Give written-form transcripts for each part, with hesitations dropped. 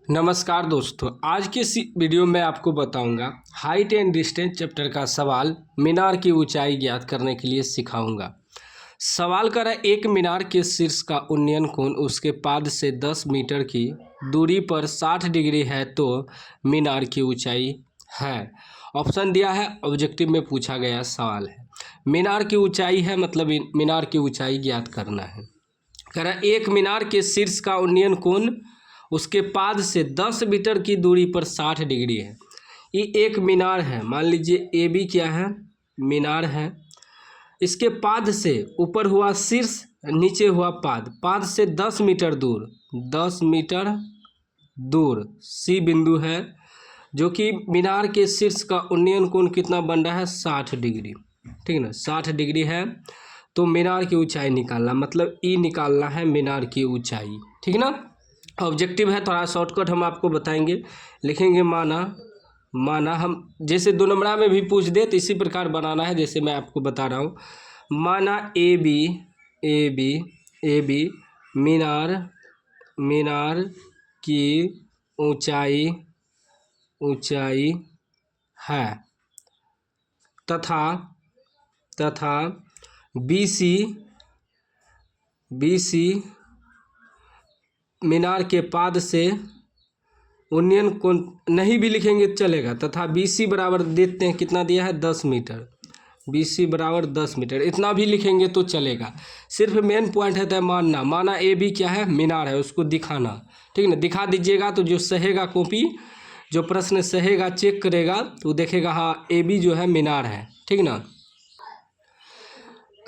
नमस्कार दोस्तों, आज के इस वीडियो में आपको बताऊंगा हाइट एंड डिस्टेंस चैप्टर का सवाल मीनार की ऊंचाई ज्ञात करने के लिए सिखाऊंगा। सवाल कर रहा है, एक मीनार के शीर्ष का उन्नयन कोण उसके पाद से 10 मीटर की दूरी पर 60 डिग्री है तो मीनार की ऊंचाई है। ऑप्शन दिया है, ऑब्जेक्टिव में पूछा गया सवाल है। मीनार की ऊंचाई है मतलब मीनार की ऊंचाई ज्ञात करना है। कह रहा है, एक मीनार के शीर्ष का उन्नयन कोण उसके पाद से 10 मीटर की दूरी पर 60 डिग्री है। ये एक मीनार है, मान लीजिए ए बी क्या है, मीनार है। इसके पाद से ऊपर हुआ शीर्ष, नीचे हुआ पाद, पाद से 10 मीटर दूर, 10 मीटर दूर सी बिंदु है, जो कि मीनार के शीर्ष का उन्नयन कोण कितना बन रहा है, 60 डिग्री। ठीक ना, 60 डिग्री है तो मीनार की ऊंचाई निकालना, मतलब ई निकालना है मीनार की ऊंचाई। ठीक ना, ऑब्जेक्टिव है, थोड़ा शॉर्टकट हम आपको बताएंगे। लिखेंगे माना हम जैसे 2 नंबरा में भी पूछ दे तो इसी प्रकार बनाना है, जैसे मैं आपको बता रहा हूँ। माना ए बी मीनार की ऊंचाई है तथा बी सी मीनार के पाद से उन्नयन कोण, नहीं भी लिखेंगे चलेगा, तथा BC बराबर देते हैं, कितना दिया है, 10 मीटर। BC बराबर 10 मीटर, इतना भी लिखेंगे तो चलेगा। सिर्फ मेन पॉइंट है तो माना ए बी क्या है, मीनार है, उसको दिखाना। ठीक ना, दिखा दीजिएगा तो जो सहेगा कॉपी, जो प्रश्न सहेगा चेक करेगा तो देखेगा हाँ ए बी जो है मीनार है। ठीक ना,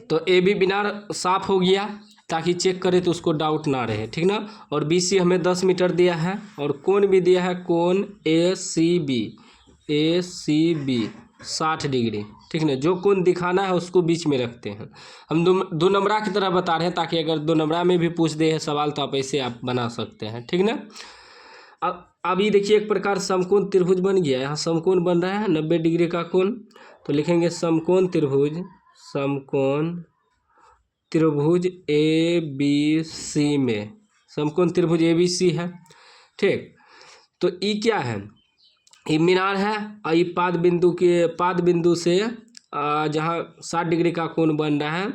तो ए बी मीनार साफ हो गया, ताकि चेक करे तो उसको डाउट ना रहे। ठीक ना, और BC हमें 10 मीटर दिया है और कोण भी दिया है, कोण ACB 60 डिग्री। ठीक ना, जो कोण दिखाना है उसको बीच में रखते हैं। हम 2 नंबरा की तरह बता रहे हैं, ताकि अगर 2 नंबरा में भी पूछ दे है सवाल तो आप ऐसे आप बना सकते हैं। ठीक ना, अब अभी देखिए, एक प्रकार समकोण त्रिभुज बन गया। यहाँ समकोण बन रहा है 90 डिग्री का कोण, तो लिखेंगे समकोण त्रिभुज ABC में, समकोण त्रिभुज ABC है। ठीक, तो ई क्या है, ये मीनार है और ये पाद बिंदु से जहाँ 60 डिग्री का कोण बन रहा है,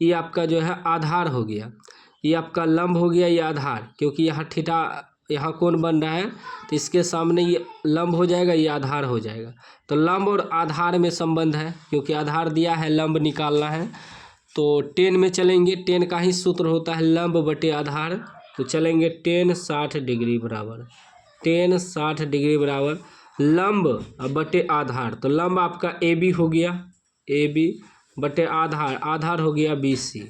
ये आपका जो है आधार हो गया, ये आपका लंब हो गया, ये आधार, क्योंकि यहाँ थीटा, यहाँ कोण बन रहा है तो इसके सामने ये लंब हो जाएगा, ये आधार हो जाएगा। तो लंब और आधार में संबंध है, क्योंकि आधार दिया है, लंब निकालना है, तो 10 में चलेंगे। 10 का ही सूत्र होता है लंब बटे आधार, तो चलेंगे 10 60 डिग्री बराबर, 10 60 डिग्री बराबर लंब बटे आधार। तो लंब आपका AB हो गया, AB बटे आधार हो गया BC।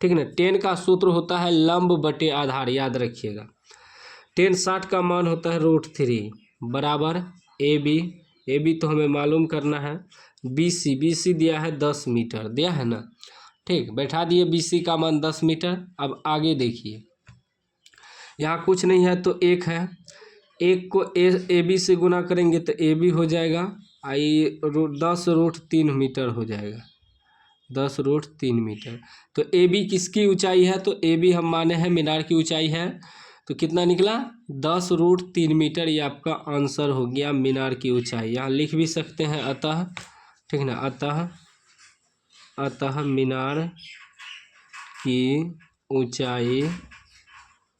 ठीक ना, 10 का सूत्र होता है लंब बटे आधार, याद रखिएगा। 10 60 का मान होता है √3 बराबर AB तो हमें मालूम करना है। BC दिया है 10 मीटर, दिया है ना। ठीक, बैठा दिए BC का मान 10 मीटर। अब आगे देखिए, यहाँ कुछ नहीं है तो 1 है, 1 को AB से गुना करेंगे तो AB हो जाएगा, 10√3 मीटर हो जाएगा, 10√3 मीटर। तो AB किसकी ऊंचाई है, तो AB हम माने हैं मीनार की ऊंचाई है, तो कितना निकला, 10√3 मीटर। ये आपका आंसर हो गया मीनार की ऊंचाई। यहाँ लिख भी सकते हैं अतः। ठीक ना, अतः मीनार की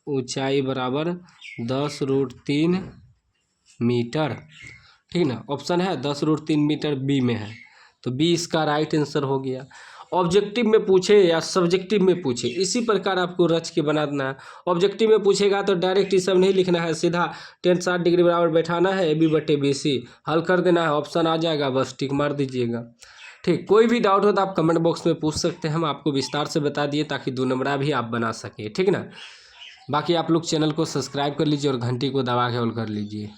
ऊंचाई बराबर 10√3 मीटर। ठीक ना, ऑप्शन है 10√3 मीटर बी में है, तो बी इसका राइट आंसर हो गया। ऑब्जेक्टिव में पूछे या सब्जेक्टिव में पूछे, इसी प्रकार आपको रच के बनाना है। ऑब्जेक्टिव में पूछेगा तो डायरेक्ट ये सब नहीं लिखना है, सीधा 10 60 डिग्री बराबर बैठाना है, AB बटे BC हल कर देना है, ऑप्शन आ जाएगा, बस टिक मार दीजिएगा। ठीक, कोई भी डाउट हो तो आप कमेंट बॉक्स में पूछ सकते हैं, हम आपको विस्तार से बता दिए, ताकि 2 नंबरा भी आप बना सके। ठीक ना, बाकी आप लोग चैनल को सब्सक्राइब कर लीजिए और घंटी को दबा के ऑल कर लीजिए।